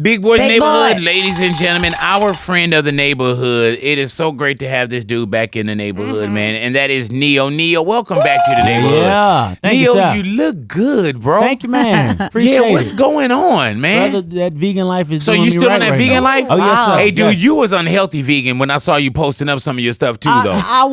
Big Boy's Big Neighborhood, Boy. ladies and gentlemen, our friend of the neighborhood. It is so great to have this dude back in the neighborhood, man. And that is Neo. Neo, welcome back to the neighborhood. Yeah, thank Neo, you, sir. you look good, bro. Thank you, man. Appreciate Yeah, what's it. going on, man? Brother, that vegan life is So doing you me still right on that right vegan now. life? Oh, yes, sir. Hey, dude, Yes. you was unhealthy vegan when I saw you posting up some of your stuff too, though. I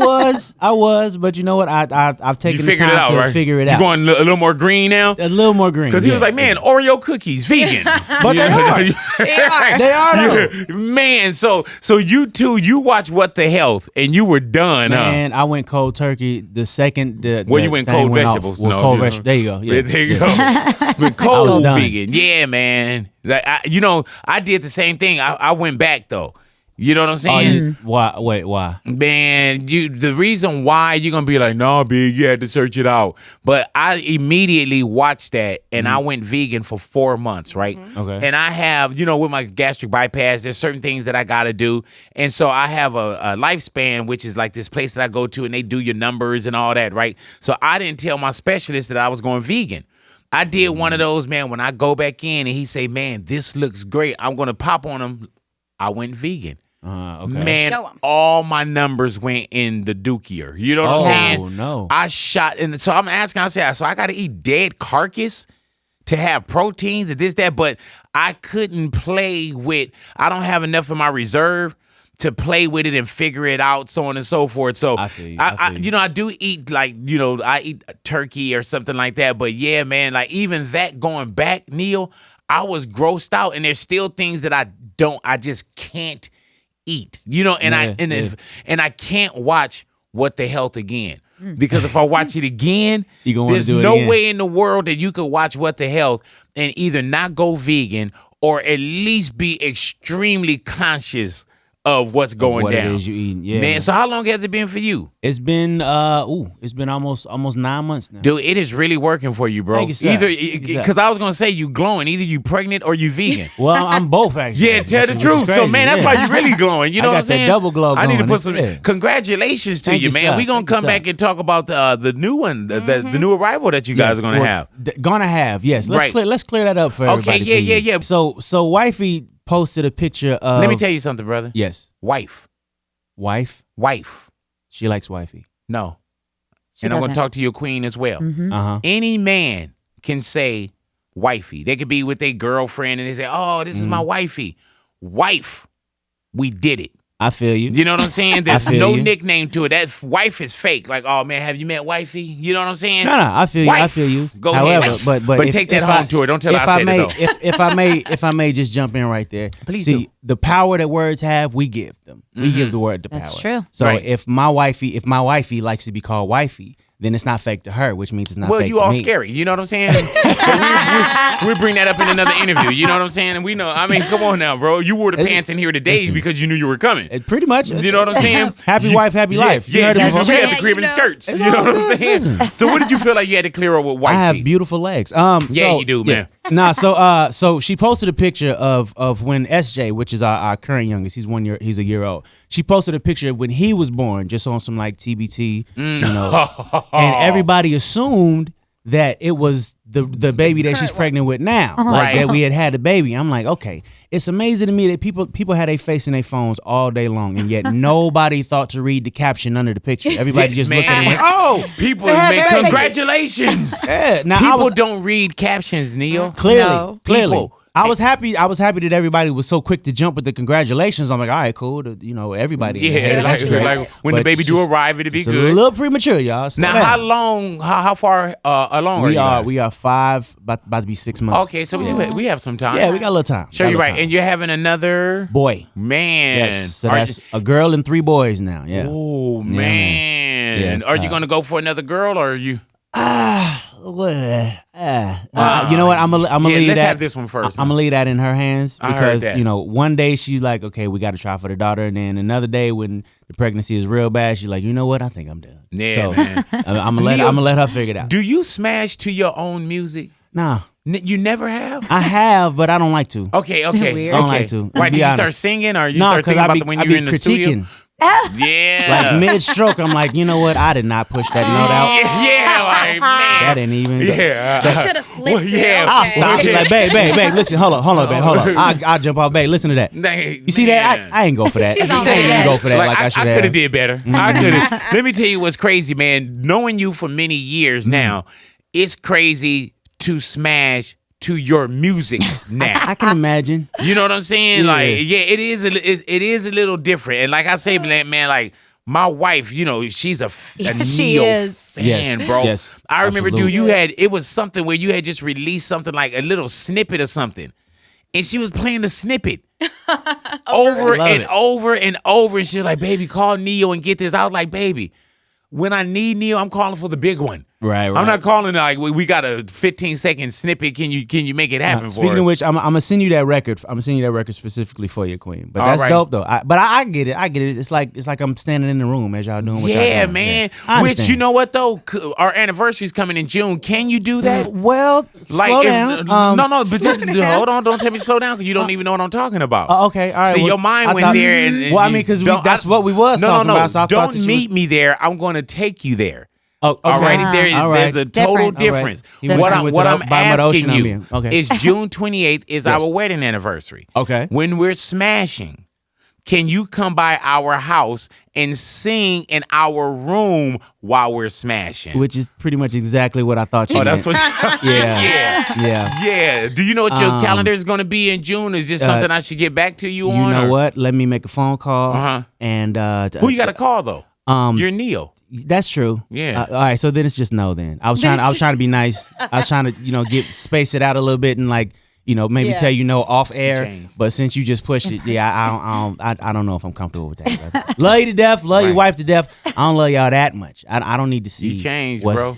was, but you know what? I've taken You the figured time it out, to right? figure it You out. going a little more green now? A little more green. Because he yeah. was like, man, Oreo cookies, vegan. But they are. They are, though. Man, so you two, you watch What the Health, and you were done, huh? Man, I went cold turkey the second the Well, the you went thing cold went off. vegetables. Well, No, cold you know. vegetables. There you go. Yeah. There you go. Went I was cold done. vegan. Yeah, man. Like, I did the same thing. I went back, though. You know what I'm Oh, saying? why? Wait, why? Man, the reason why you're gonna be like, no, big, you had to search it out. But I immediately watched that and I went vegan for 4 months, right? Okay. And I have, with my gastric bypass, there's certain things that I gotta do. And so I have a lifespan, which is like this place that I go to and they do your numbers and all that, right? So I didn't tell my specialist that I was going vegan. I did one of those, man, when I go back in and he say, man, this looks great, I'm gonna pop on him. I went vegan. Okay. Man, Show 'em. all my numbers went in the dookier. You know what I'm saying? Oh no. I shot, and so I'm asking, I said, so I got to eat dead carcass to have proteins and this, that, but I couldn't play with, I don't have enough in my reserve to play with it and figure it out, so on and so forth. So I feel you. I feel you. I do eat I eat turkey or something like that. But yeah, man, like even that going back, Neil, I was grossed out, and there's still things that I just can't eat, and I can't watch What the Health again, because if I watch it again, You gonna wanna there's do it no again. way in the world that you could watch What the Health and either not go vegan or at least be extremely conscious of what's going what down. it is you eating. Yeah. Man, so how long has it been for you? It's been almost 9 months now. Dude, it is really working for you, bro. Thank you, sir. Either Thank you, sir. because I was gonna say you glowing, either you pregnant or you vegan. Well, I'm both actually. Yeah, tell the Which is truth. So, crazy, man, that's yeah. why you really glowing. You know I what got I'm saying? that double glow I need to going. put some Yeah. congratulations to Thank you, you, man. sir. We're going Thank to you, come sir. back and talk about the new one, the new arrival that you guys are going to have. Gonna have, yes. Right. Let's clear that up for Okay, everybody. yeah. please. So wifey posted a picture of. Let me tell you something, brother. Yes, Wife. she likes wifey. No. She And I'm going to doesn't. talk to your queen as well. Uh-huh. Any man can say wifey. They could be with their girlfriend and they say, oh, this is my wifey. Wife. We did it. I feel you. You know what I'm saying? There's feel no you. nickname to it. That wife is fake. Like, oh man, have you met wifey? You know what I'm saying? No, I feel you. I Wife. feel you. Go However, ahead. but if, take that if home I, to her. Don't tell her if I said may, it though. if I may just jump in right there. Please See, do. the power that words have, we give them. We give the word the power. That's true. So Right. if my wifey likes to be called wifey, then it's not fake to her, which means it's not Well, fake you to all me. scary. You know what I'm saying? we bring that up in another interview. You know what I'm saying? And we know. I mean, come on now, bro. You wore the pants in here today listen. because you knew you were coming. Pretty much. You know what I'm saying? Happy wife, happy life. You Yeah, heard it you before. we had the Yeah, crib in the you know. skirts. You know what I'm saying? So what did you feel like you had to clear up with wifey? I have beautiful legs. Yeah, So- you do, man. Nah, so she posted a picture of when SJ, which is our current youngest, he's a year old. She posted a picture of when he was born, just on some like TBT, and everybody assumed that it was the baby that she's pregnant with now, like Right. that we had a baby. I'm like, okay, it's amazing to me that people had their face in their phones all day long, and yet nobody thought to read the caption under the picture. Everybody just looked at it and went, oh, people They had make their- congratulations. yeah. Now I People was, don't read captions, Neil. Clearly, No. clearly. People. I was happy that everybody was so quick to jump with the congratulations. I'm like, all right, cool. Everybody. Yeah, that's great. like when the But baby it's do just- arrive, it'll be it's a good. little premature, y'all. Slow Now, down. how long? How far along we are are? you We are 5, about to be 6 months. Okay, so we have some time. Yeah, we got a little time. Sure, Got a you're little right. time. And you're having another boy. man. Yes. So Are that's a girl and 3 boys now. Yeah. Oh Yeah, man. Yes, Are you gonna go for another girl or are you? You know what? I'm gonna leave let's that. have this one first. I'm gonna leave that in her hands I heard because that. one day she's like, okay, we got to try for the daughter, and then another day when the pregnancy is real bad, she's like, you know what? I think I'm done. Yeah, so man. I'm gonna let her figure it out. Do you smash to your own music? Nah, You never have? I have, but I don't like to. Okay. weird. I don't okay. like to. Right? Be Do you honest. start singing or you No, start because thinking I about be, when I you're be in the studio? critiquing. Yeah. Like mid stroke, I'm like, you know what? I did not push that note out. Yeah, like like, man. That ain't even. Yeah. I should have flipped Well, yeah. it. I'll Okay. stop. Like, babe, listen, hold on, babe, hold on. I'll jump off, babe. Listen to that. You see that? I ain't go for that. She's I on ain't even that. go for that. Like I should could have. have did better. I could have. Let me tell you what's crazy, man. Knowing you for many years now, it's crazy to smash to your music now. I can imagine. You know what I'm saying? Yeah. Like, yeah, it is a little different. And like I say, man, like my wife, you know, she's a She Neo is. fan, Yes, bro. yes, I remember, absolutely. dude, it was something where you had just released something like a little snippet of something, and she was playing the snippet over Love and it. over and over, and she was like, "Baby, call Neo and get this." I was like, "Baby, when I need Neo, I'm calling for the big one. Right. I'm not calling like we got a 15-second snippet. Can you make it happen for Speaking us?" of which, I'm gonna send you that record. I'm gonna send you that record specifically for you, Queen. But All that's right. dope though. But I get it. I get it. It's like I'm standing in the room as y'all doing what y'all Yeah, doing. man. I Which, understand. you know what though, our anniversary's coming in June. Can you do that? Well, slow down. no, but just hold on. Don't tell me slow down because you don't even know what I'm talking about. Okay, all right. See, well, your mind I went thought- there, and well, I you mean, because don't- that's what we was talking no. about. So I thought Don't that you meet me there. I'm going to take you there. Oh, okay. Alrighty, All right. there's a total Different. difference. All right. What He I'm went to the bottom of the asking ocean on you me. Okay. is June 28th is Yes. our wedding anniversary. Okay. When we're smashing, can you come by our house and sing in our room while we're smashing? Which is pretty much exactly what I thought you Oh, meant. that's what. Yeah. Yeah. Do you know what your calendar is going to be in June? Is this something I should get back to you on? You know or- what? Let me make a phone call. Uh-huh. And Who you got to call though? You're Neo. That's true. Yeah. All right. So then it's just no. Then I was trying to be nice. I was trying to get space it out a little bit and like maybe Yeah. tell you no off air. Changed. But since you just pushed it, yeah, I don't know if I'm comfortable with that. Brother. Love you to death. Love your Right. wife to death. I don't love y'all that much. I don't need to see. You changed, what's- bro.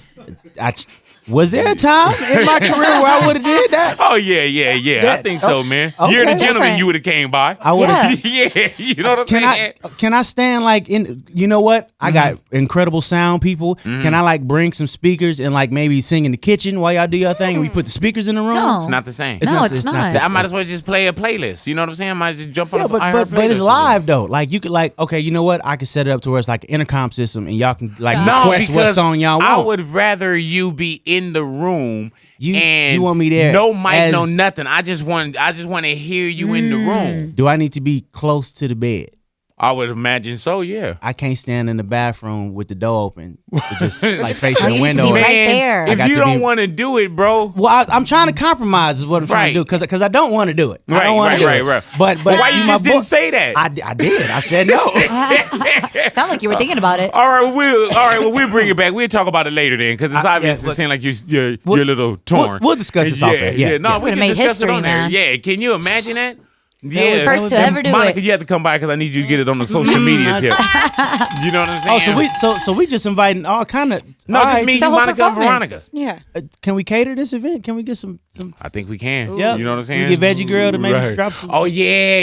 Was there a time in my career where I would have did that? Oh yeah. I think so, man. okay. You're the gentleman. Different. You would have came by. I would have. Yeah. Yeah, you know what I'm Can saying? I stand like in? You know what? I got incredible sound people. Can I like bring some speakers and like maybe sing in the kitchen while y'all do your thing? And we put the speakers in the room. No. It's not the same. No, it's not. I might as well just play a playlist. You know what I'm saying? I might just jump on Yeah, a but iHeart but it's playlist. live though. Like you could like okay, you know what? I could set it up to where it's like an intercom system and y'all can like No, request what because song y'all want. I would rather you be in the room. And You want me there No mic, no as- nothing. I just want to hear you in the room. Do I need to be close to the bed? I would imagine so. Yeah. I can't stand in the bathroom with the door open, just like facing Oh, the you need to window. be or- right there. I If got you to don't be- want to do it, bro. Well, I'm trying to compromise is what I'm trying to Right. do because I don't want to do it. I Right, don't want right, to do right, it. right. But Why you my just boy- didn't say that? I did. I said no. Sound like you were thinking about it. All right, we'll bring it back. We'll talk about it later then, because it's obvious. yeah, It seems like you're a little torn. we'll discuss this off air. Yeah, No, yeah. we Would've can made discuss it history, on there. man. Yeah, can you imagine that? Yeah, First to ever do Monica, it. you have to come by because I need you to get it on the social media tip. You know what I'm saying? So we just inviting all kind of just me, It's a you, whole Monica, and performance. Veronica. Yeah. Can we cater this event? Can we get some? I think we can. Yeah. You know what I'm saying? We get Veggie Girl to maybe Right. drop some. Oh yeah.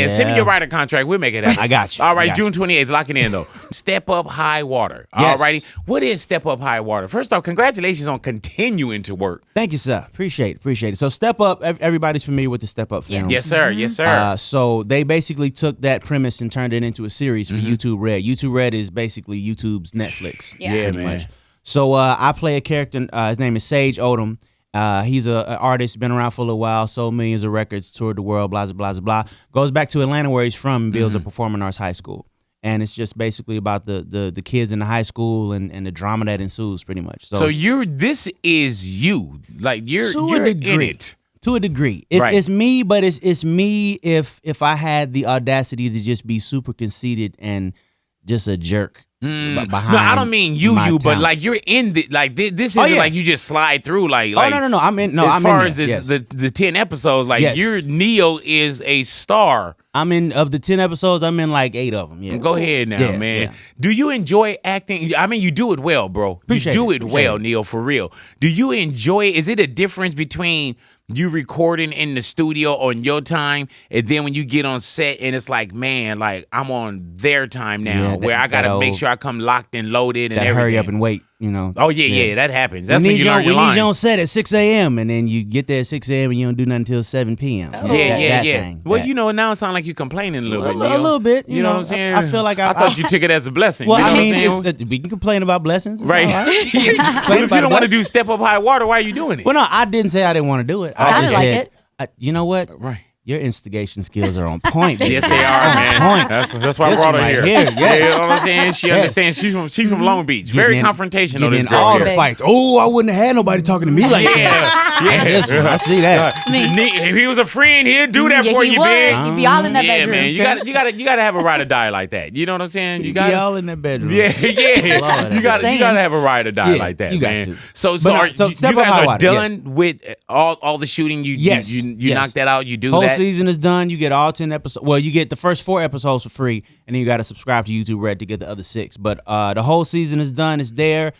Send me Yeah. your writer contract. We'll make it happen. I got you. All I right, got June 28th. Lock it in though. Step Up High Water. Yes. All righty. What is Step Up High Water? First off, congratulations on continuing to work. Thank you, sir. Appreciate it. So Step Up. Everybody's familiar with the Step Up film. Yes, sir. Yes, sir. So they basically took that premise and turned it into a series for Mm-hmm. YouTube Red. YouTube Red is basically YouTube's Netflix. Yeah. pretty man. much. So I play a character. His name is Sage Odom. He's an artist, been around for a little while, sold millions of records, toured the world, blah, blah, blah, blah. Goes back to Atlanta where he's from and builds Mm-hmm. a performing arts high school. And it's just basically about the kids in the high school and the drama that ensues pretty much. So this is you. Like you're To a degree. in it. To a degree, it's Right. it's me, but it's me if I had the audacity to just be super conceited and just a jerk behind. No, I don't mean my you, but talent. like you're in the like this Oh, isn't yeah. like you just slide through like Oh no, I'm in. No, as I'm far in as there, the, yes. the 10 episodes, like Yes. your Neo is a star. I'm in of the 10 episodes. I'm in like 8 of them. Yeah, Go ahead now, Yeah, man. yeah. Do you enjoy acting? I mean, you do it well, bro. Appreciate you do it, it appreciate well, it. Neo, for real. Do you enjoy? Is it a difference between you recording in the studio on your time and then when you get on set and it's like, man, like I'm on their time now, Yeah, where I that gotta make old- sure I come locked and loaded and that everything. hurry up and wait, you know. Oh yeah, that happens. That's when you learn your we lines. need you on set at 6 a.m. and then you get there at 6 a.m. and you don't do nothing until 7 p.m. Yeah. Thing, Well, that. you know, now it sounds like you're complaining a little bit. A little bit. You know what I'm saying? I feel like I thought you took it as a blessing. Well, you know I mean, what I'm saying? we can complain about blessings, it's Right. all right. Yeah. But if you don't want to do step up high water, why are you doing it? Well, no, I didn't say I didn't want to do it. I Sounded just like said, it. You know what? Right. Your instigation skills are on point. Baby. Yes, they are, man. That's why I This brought her one right here. here, yes. Yeah, you know what I'm saying? She Yes. understands. She's from Long Beach. Very Getting in- confrontational, getting this in girl. all here. the fights. Oh, I wouldn't have had nobody talking to me like that. Yeah. This one, I see that. If he was a friend, he'd do that Yeah, for he you, would. big. You'd be all in that Yeah, bedroom. man. You gotta have a ride or die like that. You know what I'm saying? You Be got all in that bedroom. Yeah. Lord, You I'm gotta have a ride or die Yeah, like that, you got man. to. So But no, are, so you step up guys high are water, done with all the shooting. You Yes, you yes. knock that out. You do Whole that. season is done. You get all 10 episodes. Well, you get the first 4 episodes for free, and then you got to subscribe to YouTube Red to get the other 6. But the whole season is done. It's there.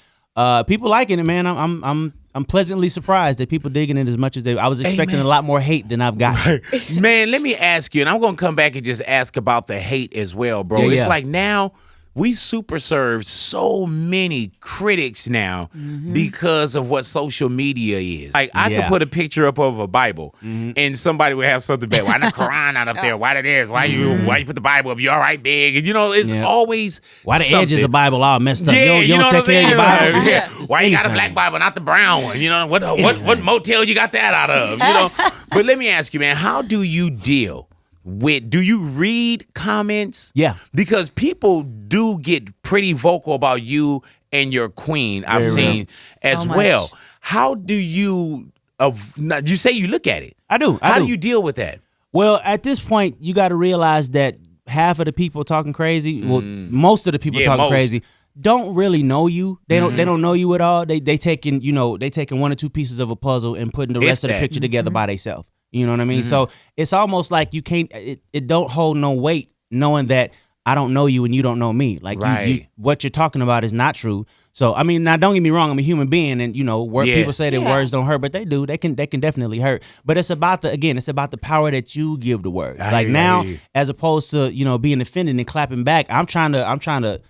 People liking it, man. I'm pleasantly surprised that people digging it as much as they. I was expecting man. a lot more hate than I've got. Man, let me ask you, and I'm gonna come back and just ask about the hate as well, bro. Yeah, It's yeah. like now we super serve so many critics now because of what social media is. Like I could Yeah. put a picture up of a Bible and somebody would have something bad. Why the Quran not up there? Why that is? Why you put the Bible up? You all right, big? And you know, it's Yeah. always Why the something. edges of the Bible all messed up? Yeah, you don't know take what I'm care of your saying? Bible. Yeah. Why you got a Anything. black Bible, not the brown one? You know what motel you got that out of? You know. But let me ask you, man, how do you deal with? Do you read comments? Yeah. Because people do get pretty vocal about you and your queen. I've Very seen as So well. much. How do you? You say you look at it. I do. How do you deal with that? Well, at this point, you got to realize that half of the people talking crazy, well, most of the people Yeah, talking most. crazy, don't really know you. They don't know you at all. They taking 1 or 2 pieces of a puzzle and putting the If rest of the that. picture together by themselves. You know what I mean? So it's almost like you can't. It don't hold no weight knowing that I don't know you and you don't know me. Like you, Right. what you're talking about is not true. So I mean, now don't get me wrong. I'm a human being, and Yeah. people say that words don't hurt, but they do. They can definitely hurt. But it's about the power that you give the words. I Like hear now, you. as opposed to being offended and clapping back, I'm trying to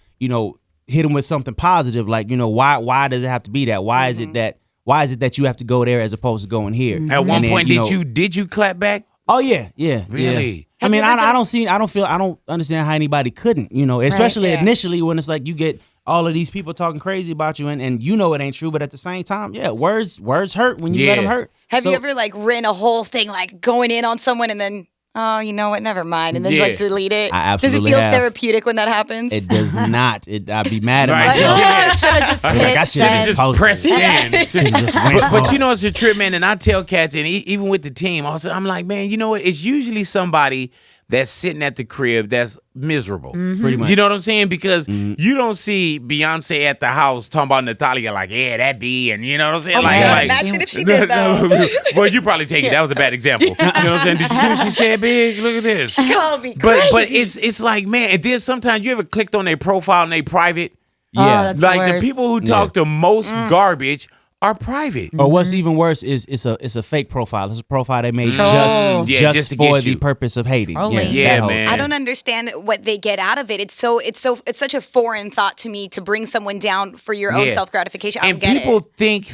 hit them with something positive. Like why does it have to be that? Why is it that you have to go there as opposed to going here? At one And then, point, did you clap back? Oh yeah. Really? I mean, Have you ever I don't understand how anybody couldn't, especially yeah. initially when it's like you get all of these people talking crazy about you and it ain't true, but at the same time, yeah, words hurt when you let them Yeah. hurt. Have So- you ever written a whole thing like going in on someone and then, oh, you know what, never mind, and then Yeah. delete it? I Does it absolutely feel have. therapeutic when that happens? It does not. I'd be mad at Right. myself. Yeah. I should have just Like, hit I should have send. just Just press send. Should've just went But for you it. know, it's a trip, man. And I tell cats, and even with the team, also, I'm like, man, you know what? It's usually somebody that's sitting at the crib that's miserable. Pretty much. You know what I'm saying? Because you don't see Beyonce at the house talking about Natalia like, yeah, that be, and you know what I'm saying? Oh my like, God, like, imagine if she did that. Well, you probably take it. That was a bad example. You know what I'm saying? Did you see what she said, big? Look at this. Call me But crazy. it's like, man, and then sometimes you ever clicked on their profile and they private? Oh, Yeah. that's Like the worst. people who talk the most garbage are private. Or what's even worse is it's a fake profile. It's a profile they made Troll. just, Yeah, just, just to for get the you. purpose of hating. Trolling. Yeah, that whole- man. I don't understand what they get out of it. It's such a foreign thought to me to bring someone down for your own Yeah. self gratification. I don't And get people it. think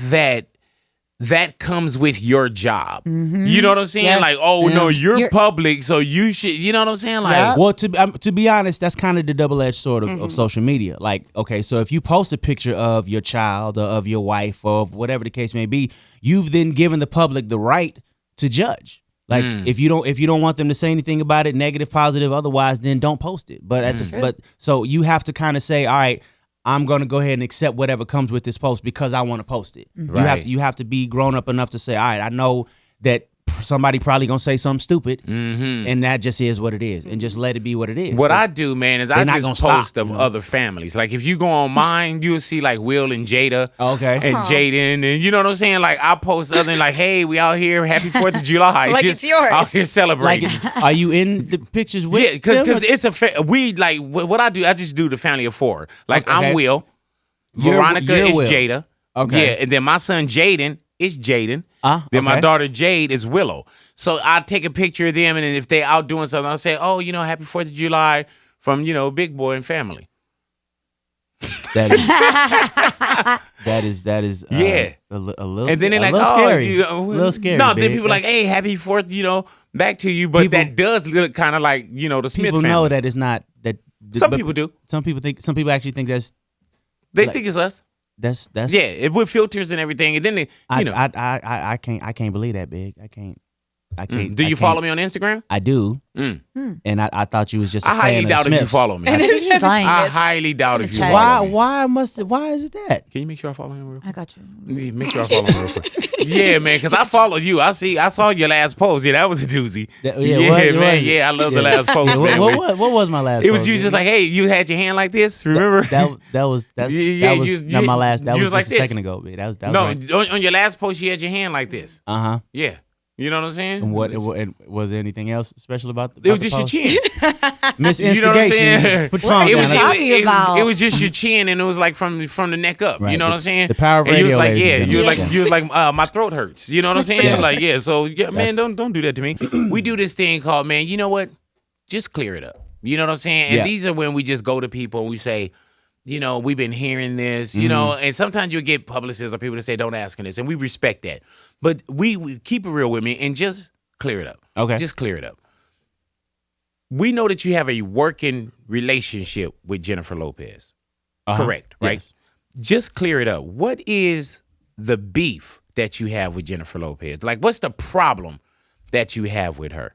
that comes with your job. You know what I'm saying? Yes. Like, oh no, you're You're- public, so you should. You know what I'm saying? Like, Yep. Well, to be honest, that's kind of the double-edged sword of social media. Like, okay, so if you post a picture of your child or of your wife or of whatever the case may be, you've then given the public the right to judge. Like, if you don't want them to say anything about it, negative, positive, otherwise, then don't post it. But so you have to kind of say, all right, I'm going to go ahead and accept whatever comes with this post because I want to post it. Right. You have to be grown up enough to say, all right, I know that somebody probably going to say something stupid, and that just is what it is, and just let it be what it is. what I do, man, is I They're not just gonna post stop, of you know? other families. Like if you go on mine, you'll see like Will and Jada. Okay. And Jaden, and you know what I'm saying? Like I post other than like, hey, we out here, happy 4th of July. Like just it's yours. out here Like, celebrating. are you in the pictures with Yeah, because them? it's we like what I do. I just do the family of 4. Like Okay. I'm Will, You're Veronica is Will. Jada. Okay. Yeah, and then my son Jaden is Jaden. Then my okay. daughter Jade is Willow. So I take a picture of them, and then if they out doing something, I'll say, oh, happy 4th of July from Big Boy and family. That is Yeah. a little And then they're like, little oh, scary. a little scary. No, then big. people like, hey, happy 4th, back to you. But People- that does look kind of like, the Smith people family. know that it's not that. Some but people do. Some people actually think They think it's us. that's Yeah, if with filters and everything. And then they, I can't believe that, big. I can't. Do you follow me on Instagram? I do. Mm. And I thought you was just. A I highly fan of doubt the if you Smiths. follow me. He's lying. I highly doubt if you check. follow me. Why is it that? Can you make sure I follow him real quick? I got you. Make sure I follow him real quick. Yeah, man, because I follow you. I saw your last post. Yeah, that was a doozy. Man. Yeah, I love the last post, man. What was my last? It was post, you man? just like, hey, you had your hand like this. Remember? That was not my last. That was just a second ago, man. That was no, right. on your last post, you had your hand like this. Yeah. You know what I'm saying? And was there anything else special about the? It was just your chin. Miss You know what I'm saying? Instigation. Put your phone What down. are you talking about? It was just your chin, and it was like from the neck up. Right. You know what I'm saying? The power of and you was radio, like, ladies and yeah, gentlemen. you was like, my throat hurts. You know what I'm saying? Yeah. Like, yeah. So yeah, man, That's- don't do that to me. We do this thing called, man. You know what? Just clear it up. You know what I'm saying? And Yeah. these are when we just go to people and we say, we've been hearing this, Mm-hmm. and sometimes you'll get publicists or people that say, don't ask us, and we respect that. But we keep it real with me and just clear it up. Okay. Just clear it up. We know that you have a working relationship with Jennifer Lopez. Correct, right? Yes. Just clear it up. What is the beef that you have with Jennifer Lopez? Like, what's the problem that you have with her?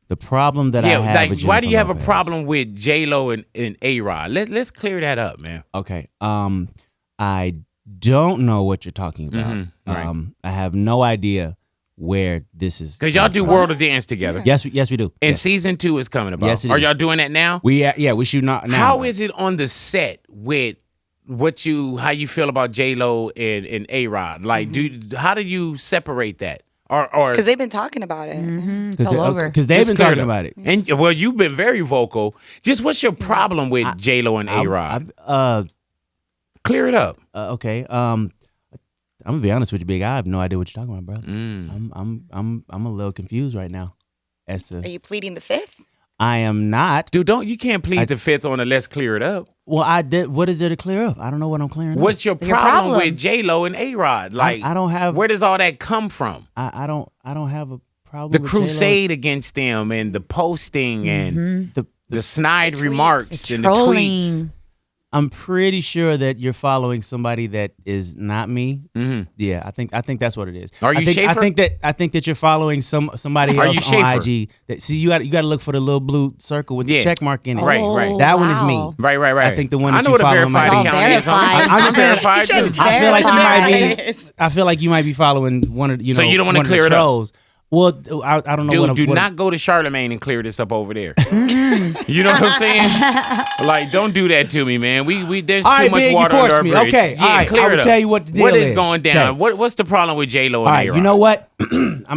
The problem that I have like, with why do you have a Jennifer problem with J-Lo and A-Rod? Let's clear that up, man. Okay. I don't know what you're talking about. Right. I have no idea where this is. Because y'all do World of Dance together. Yes, we do. And Yes. season 2 is coming about. Yes, it Are is. y'all doing that now? We shoot now. How is it on the set with how you feel about J-Lo and A-Rod? Like, how do you separate that? Or Because they've been talking about it. It's all over. Because they've Just been clear talking up. about it. And well, you've been very vocal. Just what's your problem with J-Lo and A-Rod? Clear it up. Okay. I'm gonna be honest with you, Big. I have no idea what you're talking about, bro. I'm a little confused right now. As Are to you pleading the fifth? I am not. Dude, you can't plead the fifth on a let's clear it up. Well, I did. What is there to clear up? I don't know what I'm clearing up. What's your problem with J-Lo and A-Rod? Like, I don't have. Where does all that come from? I don't have a problem. The with crusade against them and the posting and the snide The tweets. remarks The and the trolling. tweets. I'm pretty sure that you're following somebody that is not me. Mm-hmm. Yeah, I think that's what it is. Are you I think, Schaefer? I think that you're following somebody Are you else on Schaefer? IG. See, you got to look for the little blue circle with the check mark in it. Right, Oh, right. That one is wow. me. Right. I think the one I that know you what a follow verified might be- account is. Verified. I'm just saying, verified too. I feel like you might Verified. be. I feel like you might be following one of So you don't wanna one of clear the it up? trolls. Well, I don't know. Dude, what do what not go to Charlemagne and clear this up over there. You know what I'm saying? Like, don't do that to me, man. We there's All too right, much Big, you water under forced our me. bridge. Okay, Yeah, all right, clear I will it up. tell you what the What deal is is. going down? Okay. What's the problem with J-Lo and All right, A-Rod? you know what?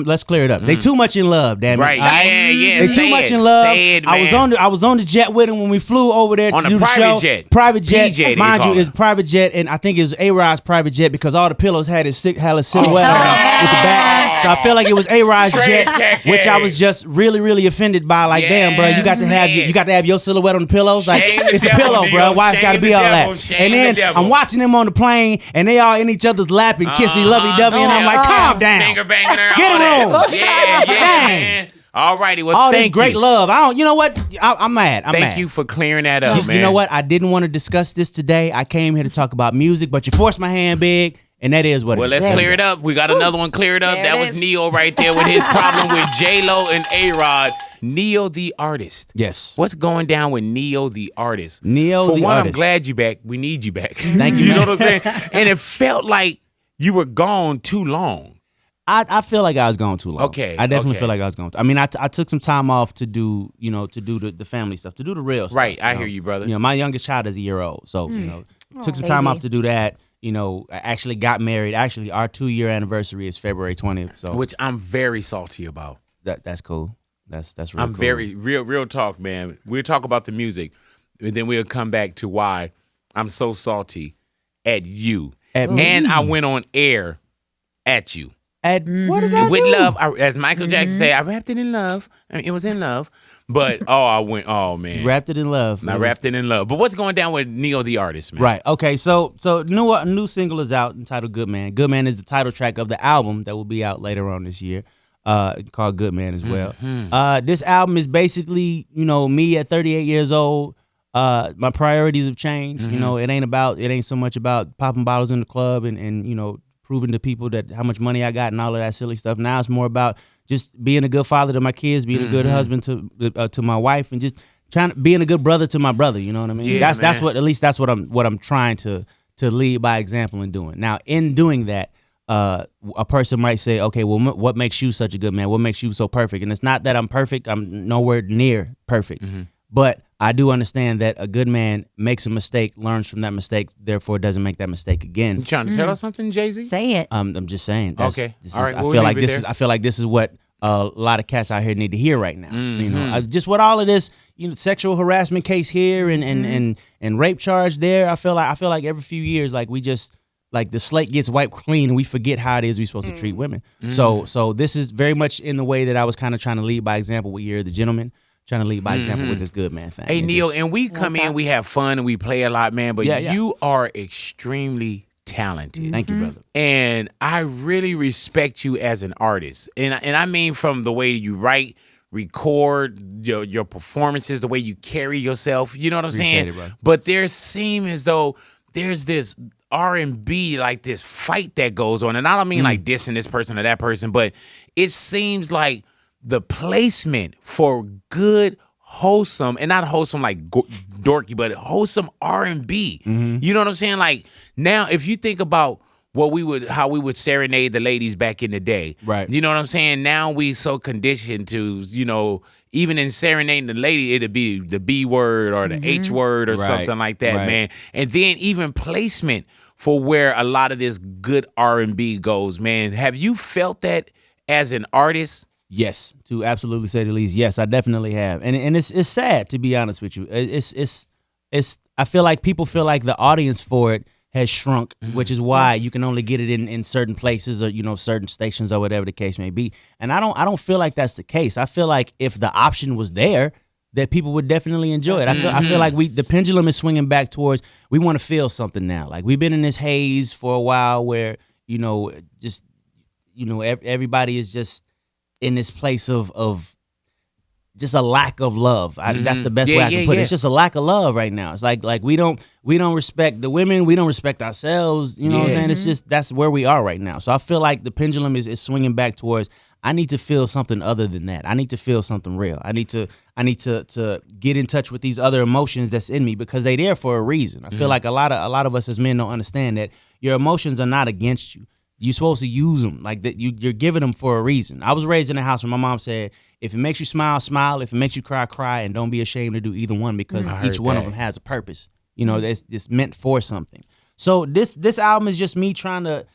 Let's clear it up. They too much in love, damn it. Right, All right? yeah, They say too much it. in love. Say it, I was man. on the jet with him when we flew over there On to a do the private show. jet. Private jet, PJ, they mind call you, it. is private jet, and I think it was A-Rod's private jet because all the pillows had his silhouette on it with the back. So I feel like it was A-Rod's Straight jet, tacky. which I was just really offended by. Like, damn, bro, you got to have Yes. you got to have your silhouette on the pillows. Like, Shame the it's a devil, pillow, bro. Neo. Why it's got to Shame be the all devil. that? Shame And the then devil. I'm watching them on the plane, and they all in each other's lap and kissy lovey-dovey, and I'm like, calm down. Finger banging her. Get all a that. room. Yeah, Dang. man. All righty. Well, All this thank great you. love. You know what? I'm mad. I'm mad. Thank you for clearing that up, man. You know what? I didn't want to discuss this today. I came here to talk about music, but you forced my hand, Big, and that is what Well, it is. let's clear it up. We got another one cleared up. There That it was is. Neo right there with his problem with J-Lo and A-Rod. Neo the artist. Yes. What's going down with Neo the artist? Neo For the one, I'm artist. glad you back. We need you back. Thank you, You know man. what I'm saying? And it felt like you were gone too long. I feel like I was going too long. Okay, I definitely okay. feel like I was going. I mean, I took some time off to do the family stuff, to do the real stuff. Right. I know? hear you, brother. You know, my youngest child is a year old, so took some time baby. off to do that. You know, I actually got married. Actually, our 2-year anniversary is February 20th. So Which I'm very salty about. that's cool. That's real I'm cool. very real talk, man. We'll talk about the music, and then we'll come back to why I'm so salty at you. At me. And I went on air at you. What does that With do? love, as Michael Jackson said, I wrapped it in love. I mean, it was in love, but man, Wrapped it in love. I wrapped it in love. But what's going down with Neo the artist, man? Right. Okay. So new single is out entitled "Good Man." "Good Man" is the title track of the album that will be out later on this year, called "Good Man" as well. This album is basically, me at 38 years old. My priorities have changed. It ain't so much about popping bottles in the club and proving to people that how much money I got and all of that silly stuff. Now it's more about just being a good father to my kids, being a good husband to my wife, and just being a good brother to my brother. You know what I mean? Yeah, that's what I'm trying to lead by example in doing. Now, in doing that, a person might say, okay, well, what makes you such a good man? What makes you so perfect? And it's not that I'm perfect. I'm nowhere near perfect. But I do understand that a good man makes a mistake, learns from that mistake, therefore doesn't make that mistake again. You trying to tell us something, Jay-Z? Say it. I'm just saying. Okay. All right. I feel like this is what a lot of cats out here need to hear right now. Just with all of this, sexual harassment case here and rape charge there. I feel like every few years, like we just like the slate gets wiped clean and we forget how it is we're supposed to treat women. So this is very much in the way that I was kind of trying to lead by example with You're the Gentleman. Trying to lead by example with this good man thing. Hey, Neil, and we come in, we have fun, and we play a lot, man, but you are extremely talented. Thank you, brother. And I really respect you as an artist. And I mean from the way you write, record, your performances, the way you carry yourself, you know what I'm saying? It, bro. But there seems as though there's this R&B, like this fight that goes on. And I don't mean like dissing this person or that person, but it seems like the placement for good, wholesome, and not wholesome like dorky, but wholesome R&B. You know what I'm saying? Like now, if you think about how we would serenade the ladies back in the day, right? You know what I'm saying? Now we so conditioned to, even in serenading the lady, it'd be the B word or the H word or something like that, man. And then even placement for where a lot of this good R&B goes, man. Have you felt that as an artist? Yes, to absolutely say the least. Yes, I definitely have, and it's sad, to be honest with you. It's I feel like people feel like the audience for it has shrunk, which is why you can only get it in certain places or certain stations or whatever the case may be. And I don't feel like that's the case. I feel like if the option was there, that people would definitely enjoy it. I feel like the pendulum is swinging back towards we want to feel something now. Like we've been in this haze for a while where everybody is just in this place of just a lack of love. That's the best way I can put it. It's just a lack of love right now. It's like we don't respect the women. We don't respect ourselves. You know what I'm saying? It's just that's where we are right now. So I feel like the pendulum is swinging back towards I need to feel something other than that. I need to feel something real. I need to get in touch with these other emotions that's in me because they're there for a reason. I feel like a lot of us as men don't understand that your emotions are not against you. You're supposed to use them like that. You're giving them for a reason. I was raised in a house where my mom said, if it makes you smile, smile. If it makes you cry, cry. And don't be ashamed to do either one because each one of them has a purpose. It's meant for something. So this album is just me trying to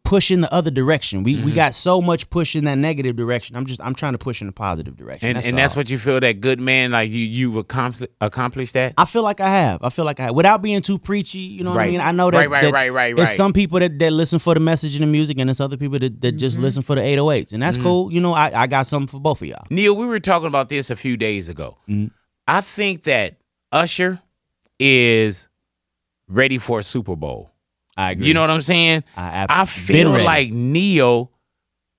push in the other direction. We got so much push in that negative direction. I'm trying to push in the positive direction. That's what you feel that good man, like you've accomplished that? I feel like I have. Without being too preachy, you know what I mean? I know that there's some people that listen for the message and the music, and there's other people that just listen for the 808s. And that's cool. I got something for both of y'all. Neil, we were talking about this a few days ago. I think that Usher is ready for a Super Bowl. I agree. You know what I'm saying? I feel like Neo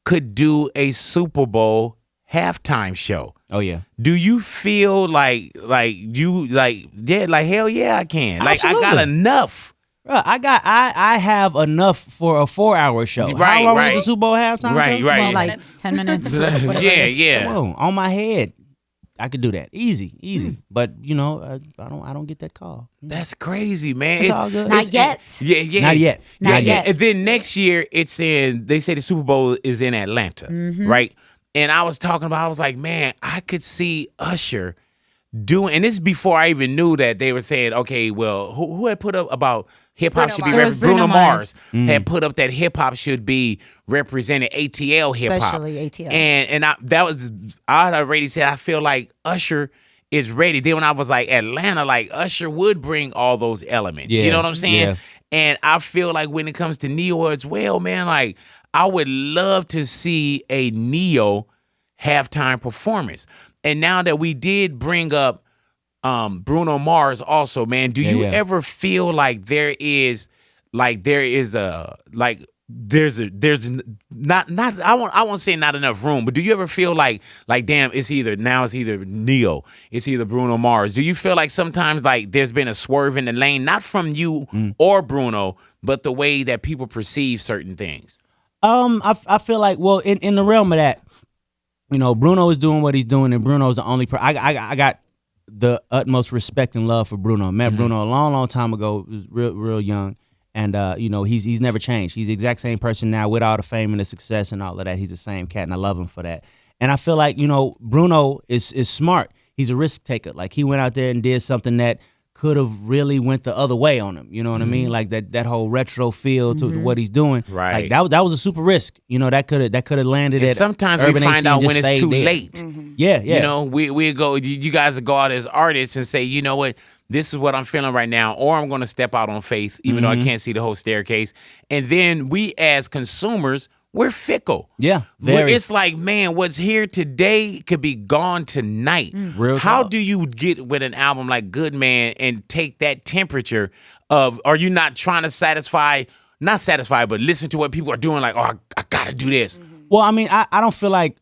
could do a Super Bowl halftime show. Oh yeah. Do you feel like hell yeah I can. Absolutely. Like I got enough. Bro, I have enough for a 4-hour show. Right, How long right. was the Super Bowl halftime Right, show? right. Well, like 10 minutes. whatever it is. Yeah. Come on my head. I could do that easy. But I don't get that call. That's crazy, man. It's all good. Not yet. Yeah. Not yet. Not yet. And then next year they say the Super Bowl is in Atlanta, right? And I was like, man, I could see Usher doing, and this is before I even knew that they were saying, okay, well, who had put up about hip hop should be Mars. Bruno Mars Mm-hmm. had put up that hip hop should be represented ATL hip hop, Especially ATL. and I had already said I feel like Usher is ready. Then when I was like Atlanta, like Usher would bring all those elements. Yeah, You know what I'm saying? yeah. And I feel like when it comes to Neo as well, man, like I would love to see a Neo halftime performance. And now that we did bring up Bruno Mars also, man, do you ever feel like there's not I won't say not enough room, but do you ever feel like damn, it's either Neo, it's either Bruno Mars? Do you feel like sometimes like there's been a swerve in the lane, not from you or Bruno, but the way that people perceive certain things? I feel like, well, in the realm of that, you know, Bruno is doing what he's doing, and Bruno's the only I got the utmost respect and love for Bruno. I met Bruno a long time ago. He was real young. And you know, he's never changed. He's the exact same person now with all the fame and the success and all of that. He's the same cat, and I love him for that. And I feel like, you know, Bruno is smart. He's a risk taker. Like, he went out there and did something that could have really went the other way on him. You know what I mean? Like that whole retro feel to what he's doing. Right. Like that was a super risk. You know, that could have landed and at sometimes Urban we find AC out and when just it's too stayed there. late. Yeah. You know, we go. You guys go out as artists and say, you know what, this is what I'm feeling right now, or I'm going to step out on faith, even though I can't see the whole staircase. And then we, as consumers, we're fickle. Yeah, very. It's like, man, what's here today could be gone tonight. Real How talk. do you get with an album like Good Man and take that temperature of, are you not trying to not satisfy, but listen to what people are doing, like, oh, I got to do this. Well, I mean, I don't feel like,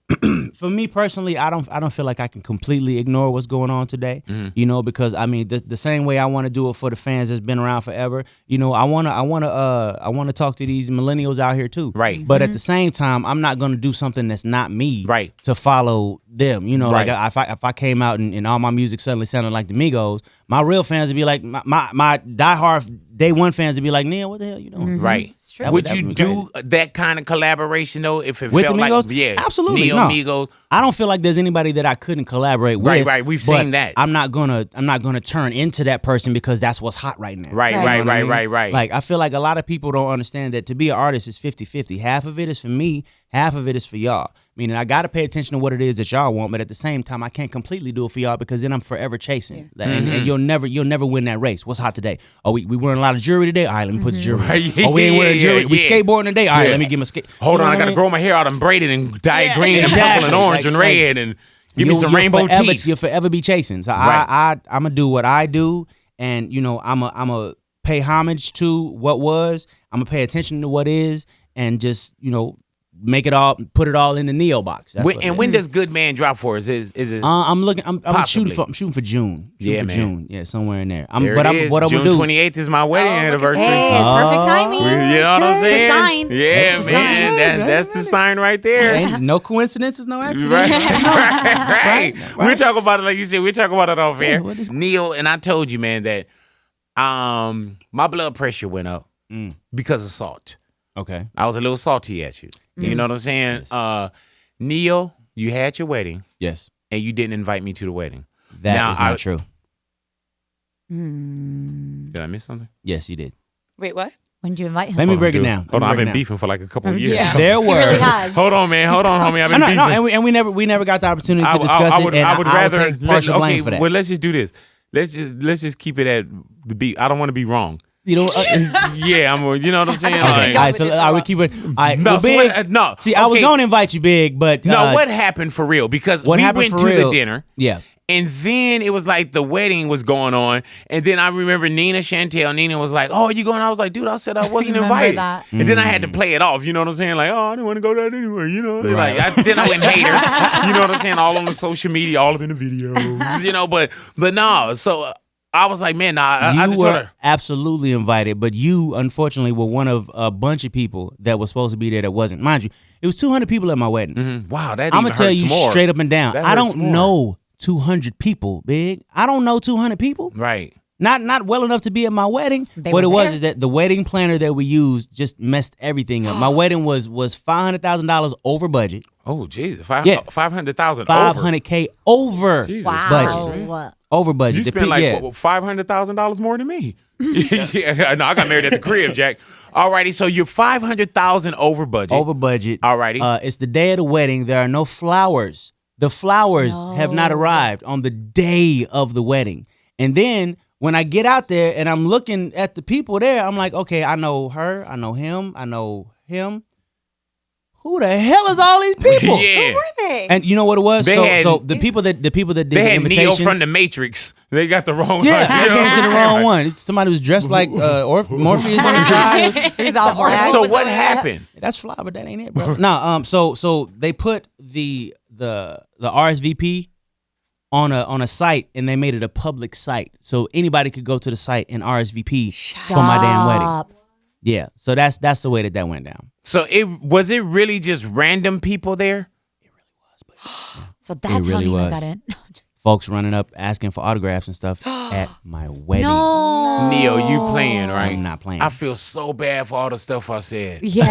for me personally, I don't feel like I can completely ignore what's going on today. You know, because I mean, the same way I want to do it for the fans that's been around forever. You know, I wanna talk to these millennials out here too. Right. But at the same time, I'm not gonna do something that's not me. Right. To follow them. You know, Right. like if I came out and all my music suddenly sounded like the Migos, my real fans would be like, my diehard day one fans would be like, Neil, what the hell you doing? Right. That Would that you be do that kind of collaboration though, if it With felt the like, Migos? Absolutely, Neo no. Migos? I don't feel like there's anybody that I couldn't collaborate with. Right, we've but seen that. I'm not gonna turn into that person because that's what's hot right now. Right. You know what I mean? Right. Like, I feel like a lot of people don't understand that to be an artist is 50-50. Half of it is for me, half of it is for y'all. Meaning I gotta pay attention to what it is that y'all want, but at the same time I can't completely do it for y'all because then I'm forever chasing. And you'll never win that race. What's hot today? Oh, we wearing a lot of jewelry today? All right, let me put the jewelry on. Right. Oh, we ain't wearing jewelry. We Yeah. skateboarding today? All right, Yeah. let me give him a skate. Hold You know on, I what got to mean? grow my hair out and braid it and dye it green and purple Exactly. and orange and Like, red and give me some You'll rainbow forever, teeth. You'll forever be chasing. So Right. I'm gonna do what I do, and you know I'm a pay homage to what was. I'm gonna pay attention to what is, and just put it all in the Neo box. That's what it is. When does Good Man drop for us? Is it? I'm Possibly. shooting for June. Yeah, man. June. Yeah, somewhere in there. There it is. What I'm June gonna do. 28th is my wedding anniversary. Hey, perfect timing. You know what I'm It's a saying? sign. Yeah, It's a man. sign. That's the sign right there. Ain't no coincidences, no accidents. Right. We're talking about it, like you said, we're talking about it off air. what is- Neil, and I told you, man, that my blood pressure went up because of salt. Okay. I was a little salty at you. You know what I'm saying? Neil, you had your wedding Yes. and you didn't invite me to the wedding. That Now, is not true. Did I miss something? Yes, you did. Wait, what? When did you invite him? Let me Hold on, break it dude. down. Hold on, Let I've me been break it beefing for like a couple of years. Yeah. down. There He were. really has. Hold on, man. Hold on, homie. I've been No, beefing. and we never got the opportunity to discuss it. And I would rather take partial blame for that. Well, let's just do this. Let's just keep it at the beat. I don't want to be wrong. You know, Yeah, you know what I'm saying? Okay, Like, go all right, with so this I for a would keep it. All right, No, well, so Big, what- no. See, I was Okay. going to invite you, Big, but no, what happened for real? Because what we happened went for to real? the dinner. Yeah. And then it was like the wedding was going on. And then I remember Nina was like, oh, are you going? I was like, dude, I said I wasn't remember invited. that. And then I had to play it off. You know what I'm saying? Like, oh, I didn't want to go there anyway. You know? Right. Then I went hater. You know what I'm saying? All on the social media, all up in the videos. You know, but no. So I was like, man, nah, I You just told were her. absolutely invited, but you, unfortunately, were one of a bunch of people that was supposed to be there that wasn't. Mind you, it was 200 people at my wedding. Wow, that I'm even going to tell hurts you more. straight up and down. That I hurts don't more. know 200 people, Big. I don't know 200 people. Right. Not well enough to be at my wedding. They What it were was there. is that the wedding planner that we used just messed everything up. My wedding was $500,000 over budget. Oh, Jesus. Yeah. 500,000 over. $500K over Jesus Wow. budget. Over budget. You The spent pe- like yeah. $500,000 more than me. Yeah, no, I got married at the crib, Jack. Alrighty, so you're $500,000 over budget. over budget. Alrighty. It's the day of the wedding. There are no flowers. The flowers have not arrived on the day of the wedding. And then when I get out there and I'm looking at the people there, I'm like, okay, I know her, I know him, I know him. who the hell is all these people? Yeah. Who were they? And you know what it was? They had- So the people that did They the had Neo invitations, from the Matrix. They got the wrong. yeah, I you know? came to the wrong one. It's somebody who was dressed like Morpheus on the side. He's all black. So what happened? That's fly, but that ain't it, bro. No, so they put the RSVP on a site, and they made it a public site, so anybody could go to the site and RSVP for my damn wedding. Yeah, so that's the way that went down. So it was really just random people there? So that's It really how Nina was. got in. Folks running up asking for autographs and stuff at my wedding. No. Neo, you playing, right? I'm not playing. I feel so bad for all the stuff I said. Yeah.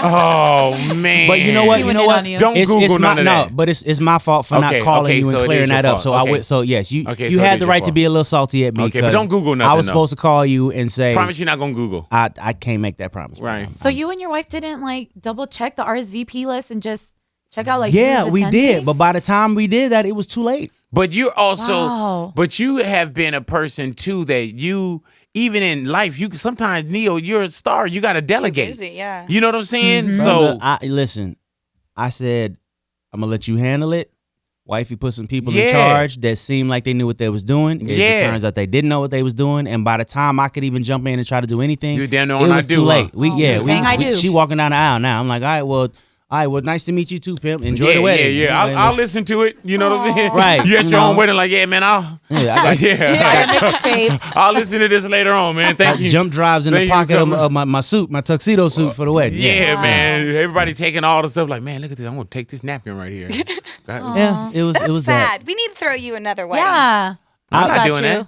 Oh man! But you know what? He You went know in what? on you. Don't Google my, none of no, that. but it's my fault for not Okay, calling okay, you so and it clearing is your that up. fault. So Okay. so yes, you Okay, you so it had is the your right to fault. be a little salty at me. Okay, but 'cause don't Google I nothing, was though. supposed to call you and say Promise you're not gonna Google. I can't make that promise. Right. So you and your wife didn't like double check the RSVP list and just check out like Yeah, who's we attending? did, but by the time we did that, it was too late. But you're also, Wow. but you have been a person too that you, even in life, you sometimes, Neo, you're a star. You got to delegate. busy, yeah. You know what I'm saying? So Brother, listen, I said I'm gonna let you handle it. Wifey put some people in Yeah. charge that seemed like they knew what they was doing. As Yeah. it turns out they didn't know what they was doing, and by the time I could even jump in and try to do anything, You damn near it on was I do, too late. huh? We saying I do. She walking down the aisle now. I'm like, all right, well, nice to meet you too, pimp. Enjoy yeah, the wedding. yeah, yeah. I'll listen to it. You know what I'm saying? Right, You at you your own know. wedding, like, yeah, man, I'll Mixtape. I'll listen to this later on, man. Thank you. Jump drives in the Thank you pocket for of my suit, my tuxedo suit for the wedding. Yeah, man. Everybody taking all the stuff. Like, man, look at this. I'm gonna take this napkin right here. Yeah, it was That's that. sad. We need to throw you another wedding. Yeah. I'm not got doing you. that.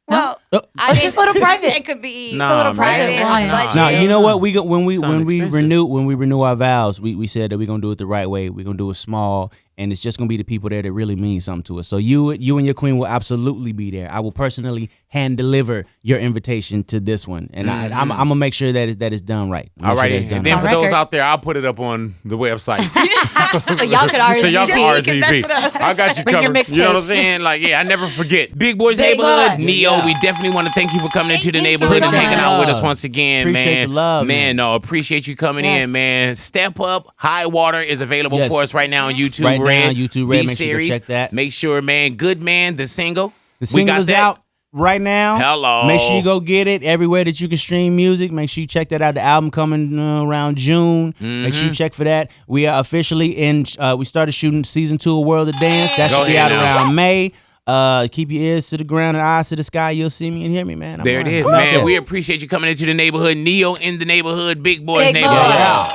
Well, It's just a little private. It could be Nah, a little man. private on Nah. budget. Now you know what when we Sound expensive. renew our vows, we said that we're gonna do it the right way. We're gonna do it small, and it's just gonna be the people there that really mean something to us. So you and your queen will absolutely be there. I will personally hand deliver your invitation to this one, and I'm gonna make sure that it's done right. Make All sure that righty. it's done And then right. for On those record. out there, I'll put it up on the website. So y'all could RSVP. So y'all can Yeah, you can mess RSVP. it up. I got you Bring your covered. You know what I'm mixtapes. saying? Like, yeah, I never forget. Big Boys Big Neighborhood, Boy. Neo. Yeah. We definitely want to thank you for coming into the Thank you so neighborhood and much. hanging out with us once again, Appreciate man. the love, man. No, appreciate you coming Yes. in, man. Step Up, High Water is available Yes. for us right now on YouTube Right now Red. on YouTube Red. The Make sure you go series. check that. Make sure, man. Good Man, the single. The We single got is that. out right now. Hello. Make sure you go get it everywhere that you can stream music. Make sure you check that out. The album coming around June. Make sure you check for that. We are officially in. We started shooting season 2 of World of Dance. That Go should be ahead out now. around May. Keep your ears to the ground and eyes to the sky. You'll see me and hear me, man. I'm There it out. is, I'm out man. there. We appreciate you coming into the neighborhood. Neo in the neighborhood. Big Boys Big neighborhood. Boy. Yeah.